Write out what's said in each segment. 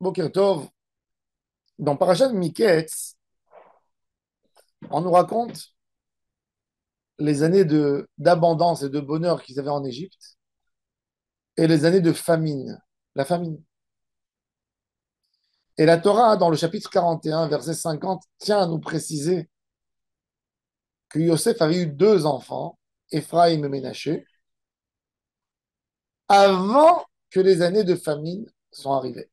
Boker Tov, dans Parashat Miketz, on nous raconte les années d'abondance et de bonheur qu'ils avaient en Égypte et les années de famine, la famine. Et la Torah, dans le chapitre 41, verset 50, tient à nous préciser que Yosef avait eu deux enfants, Ephraïm et Ménaché, avant que les années de famine soient arrivées.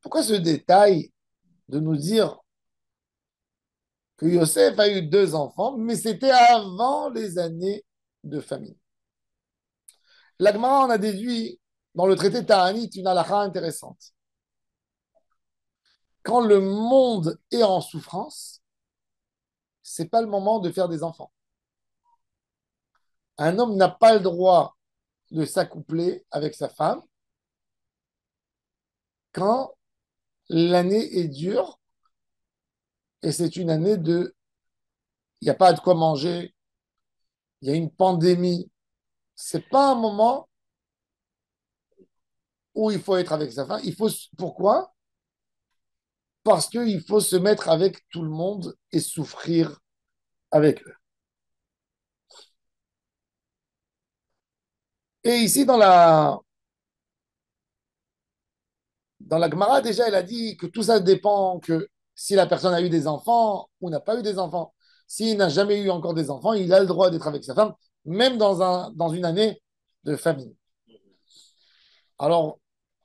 Pourquoi ce détail de nous dire que Yosef a eu deux enfants, mais c'était avant les années de famine? La Gemara en a déduit dans le traité Ta'anit une halakha intéressante. Quand le monde est en souffrance, c'est pas le moment de faire des enfants. Un homme n'a pas le droit de s'accoupler avec sa femme quand l'année est dure et c'est une année de, il n'y a pas de quoi manger, il y a une pandémie. C'est pas un moment où il faut être avec sa femme. Pourquoi? Parce qu'il faut se mettre avec tout le monde et souffrir avec eux. Et ici, dans la Gemara, déjà, elle a dit que tout ça dépend que si la personne a eu des enfants ou n'a pas eu des enfants. S'il n'a jamais eu encore des enfants, il a le droit d'être avec sa femme, même dans une année de famine. Alors,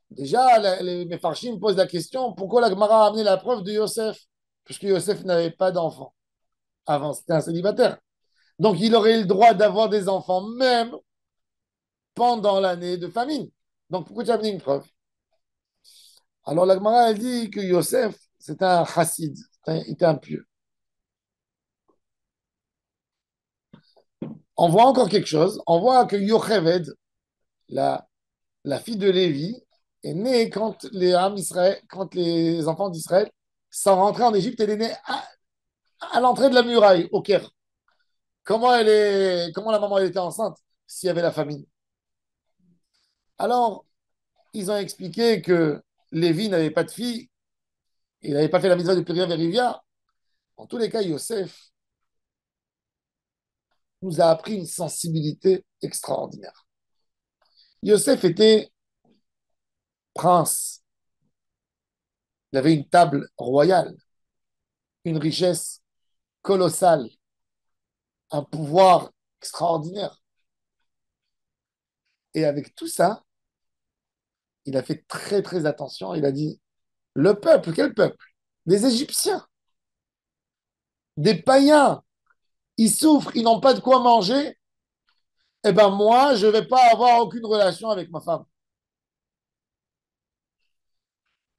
déjà, les Mefarshim posent la question, pourquoi la Gemara a amené la preuve de Yosef? Puisque Yosef n'avait pas d'enfants avant, c'était un célibataire. Donc, il aurait le droit d'avoir des enfants même pendant l'année de famine. Donc, pourquoi tu as amené une preuve? Alors, la Gemara, elle dit que Yosef, c'est un chassid, il était un pieux. On voit encore quelque chose. On voit que Yocheved, la, la fille de Lévi, est née quand les enfants d'Israël sont rentrés en Égypte. Elle est née à l'entrée de la muraille, au Caire. Comment la maman elle était enceinte s'il y avait la famine? Alors, ils ont expliqué que Lévi n'avait pas de fille, il n'avait pas fait la mitzvah de Péria Verivia. En tous les cas, Yosef nous a appris une sensibilité extraordinaire. Yosef était prince. Il avait une table royale, une richesse colossale, un pouvoir extraordinaire. Et avec tout ça, il a fait très très attention. Il a dit, le peuple, quel peuple? Des Égyptiens, des païens, ils souffrent, ils n'ont pas de quoi manger. Eh ben moi, je ne vais pas avoir aucune relation avec ma femme.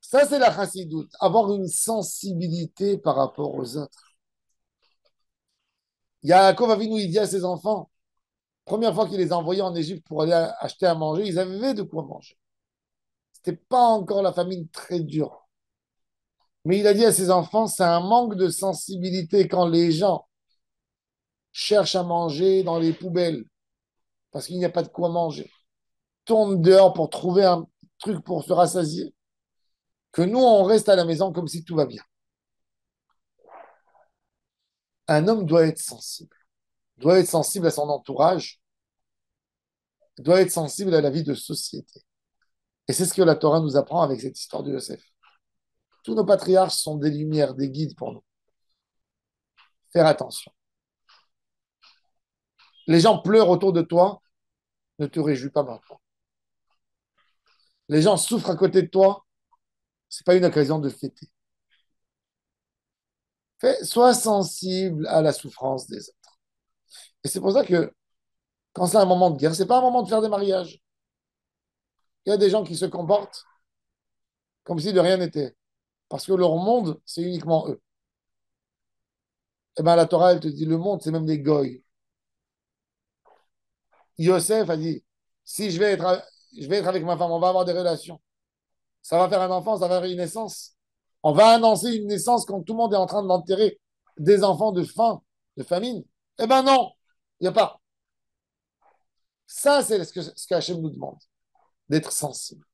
Ça, c'est la chassidoute, avoir une sensibilité par rapport aux autres. Yaakov Avinu, il dit à ses enfants, première fois qu'il les a envoyés en Égypte pour aller acheter à manger, ils avaient de quoi manger. C'était pas encore la famine très dure. Mais il a dit à ses enfants, c'est un manque de sensibilité quand les gens cherchent à manger dans les poubelles parce qu'il n'y a pas de quoi manger, tournent dehors pour trouver un truc pour se rassasier, que nous, on reste à la maison comme si tout va bien. Un homme doit être sensible à son entourage, doit être sensible à la vie de société. Et c'est ce que la Torah nous apprend avec cette histoire de Yosef. Tous nos patriarches sont des lumières, des guides pour nous. Faire attention. Les gens pleurent autour de toi, ne te réjouis pas maintenant. Les gens souffrent à côté de toi, c'est pas une occasion de fêter. Sois sensible à la souffrance des autres. Et c'est pour ça que quand c'est un moment de guerre, c'est pas un moment de faire des mariages. Il y a des gens qui se comportent comme si de rien n'était. Parce que leur monde, c'est uniquement eux. Et bien la Torah, elle te dit, le monde, c'est même des goy. Yosef a dit, si je vais être avec ma femme, on va avoir des relations. Ça va faire un enfant, ça va faire une naissance. On va annoncer une naissance quand tout le monde est en train d'enterrer des enfants de faim, de famine. Eh ben non, il n'y a pas. Ça, c'est ce que Hachem nous demande, d'être sensible.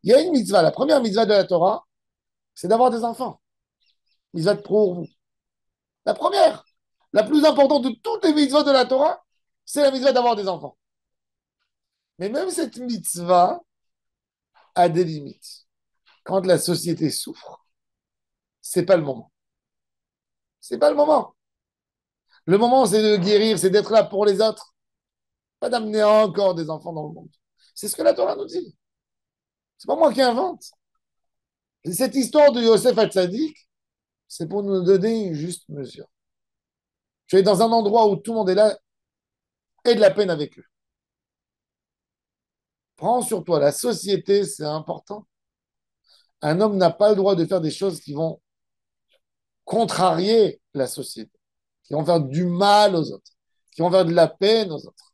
Il y a une mitzvah. La première mitzvah de la Torah, c'est d'avoir des enfants. Mitzvah de vous. La première, la plus importante de toutes les mitzvahs de la Torah, c'est la mitzvah d'avoir des enfants. Mais même cette mitzvah a des limites. Quand la société souffre, c'est pas le moment. C'est pas le moment. Le moment, c'est de guérir, c'est d'être là pour les autres, pas d'amener encore des enfants dans le monde. C'est ce que la Torah nous dit. C'est pas moi qui invente. Et cette histoire de Yosef Hatzadik, c'est pour nous donner une juste mesure. Tu es dans un endroit où tout le monde est là et de la peine avec eux. Prends sur toi, la société, c'est important. Un homme n'a pas le droit de faire des choses qui vont contrarier la société, qui vont faire du mal aux autres, qui vont faire de la peine aux autres.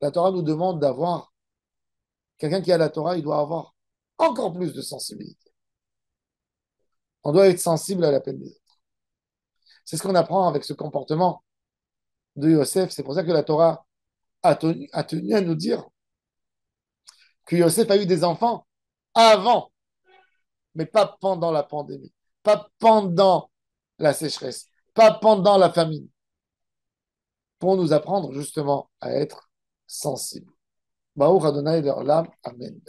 La Torah nous demande d'avoir, quelqu'un qui a la Torah, il doit avoir encore plus de sensibilité. On doit être sensible à la peine des autres. C'est ce qu'on apprend avec ce comportement de Yosef. C'est pour ça que la Torah a tenu à nous dire que Yosef a eu des enfants avant, mais pas pendant la pandémie, pas pendant la sécheresse, pas pendant la famine, pour nous apprendre justement à être sensibles. Baruch Adonai Leolam. Amen.